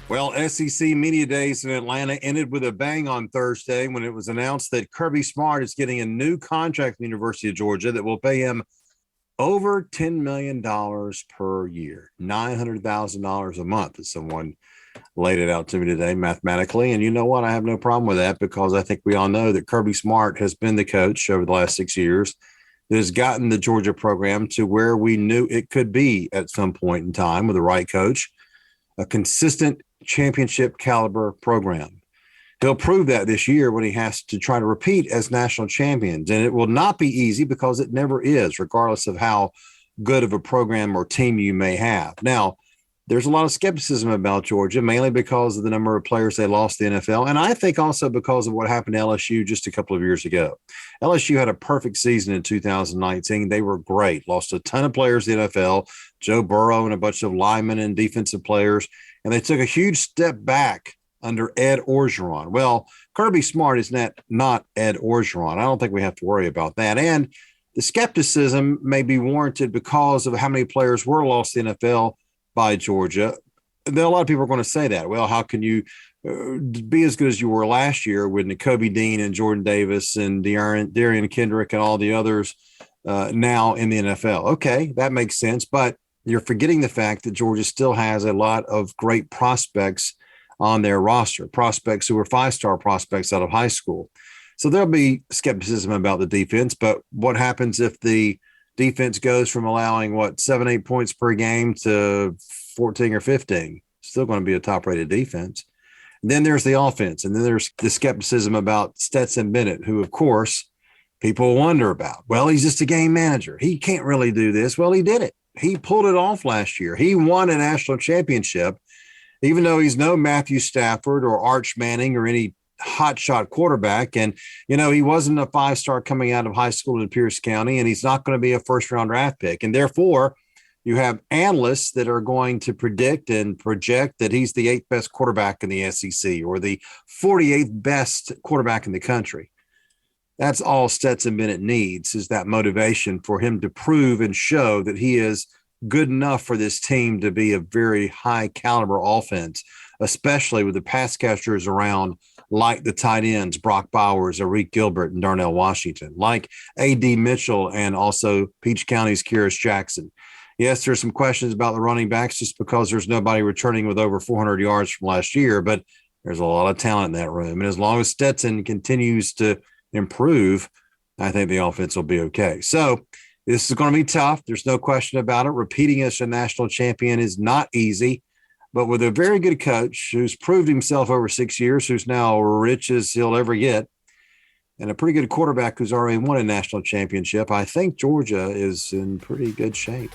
Well, SEC Media Days in Atlanta ended with a bang on Thursday when it was announced that Kirby Smart is getting a new contract at the University of Georgia that will pay him over $10 million per year, $900,000 a month, as someone laid it out to me today mathematically. And you know what? I have no problem with that because I think we all know that Kirby Smart has been the coach over the last 6 years that has gotten the Georgia program to where we knew it could be at some point in time with the right coach, a consistent championship caliber program. He'll prove that this year when he has to try to repeat as national champions. And it will not be easy because it never is, regardless of how good of a program or team you may have. Now, there's a lot of skepticism about Georgia, mainly because of the number of players they lost to the NFL. And I think also because of what happened to LSU just a couple of years ago. LSU had a perfect season in 2019. They were great, lost a ton of players to the NFL, Joe Burrow and a bunch of linemen and defensive players. And they took a huge step back under Ed Orgeron. Well, Kirby Smart is not Ed Orgeron. I don't think we have to worry about that. And the skepticism may be warranted because of how many players were lost to the NFL by Georgia. There are a lot of people are going to say that. Well, how can you be as good as you were last year with Nakobe Dean and Jordan Davis and Darian Kendrick and all the others now in the NFL? Okay, that makes sense. But you're forgetting the fact that Georgia still has a lot of great prospects on their roster, prospects who were five-star prospects out of high school. So there'll be skepticism about the defense. But what happens if the defense goes from allowing 7-8 points per game to 14 or 15? Still going to be a top-rated defense. And then there's the offense, and then there's the skepticism about Stetson Bennett, who, of course, people wonder about. Well, he's just a game manager. He can't really do this. Well, he did it. He pulled it off last year. He won a national championship, even though he's no Matthew Stafford or Arch Manning or any hotshot quarterback. And, he wasn't a five-star coming out of high school in Pierce County, and he's not going to be a first-round draft pick. And therefore, you have analysts that are going to predict and project that he's the 8th best quarterback in the SEC or the 48th best quarterback in the country. That's all Stetson Bennett needs, is that motivation for him to prove and show that he is good enough for this team to be a very high caliber offense, especially with the pass catchers around like the tight ends, Brock Bowers, Arik Gilbert, and Darnell Washington, like A.D. Mitchell and also Peach County's Kyrus Jackson. Yes, there's some questions about the running backs just because there's nobody returning with over 400 yards from last year, but there's a lot of talent in that room. And as long as Stetson continues to improve, I think the offense will be okay. So this is going to be tough. There's no question about it. Repeating as a national champion is not easy, but with a very good coach who's proved himself over 6 years, who's now rich as he'll ever get, and a pretty good quarterback who's already won a national championship, I think Georgia is in pretty good shape.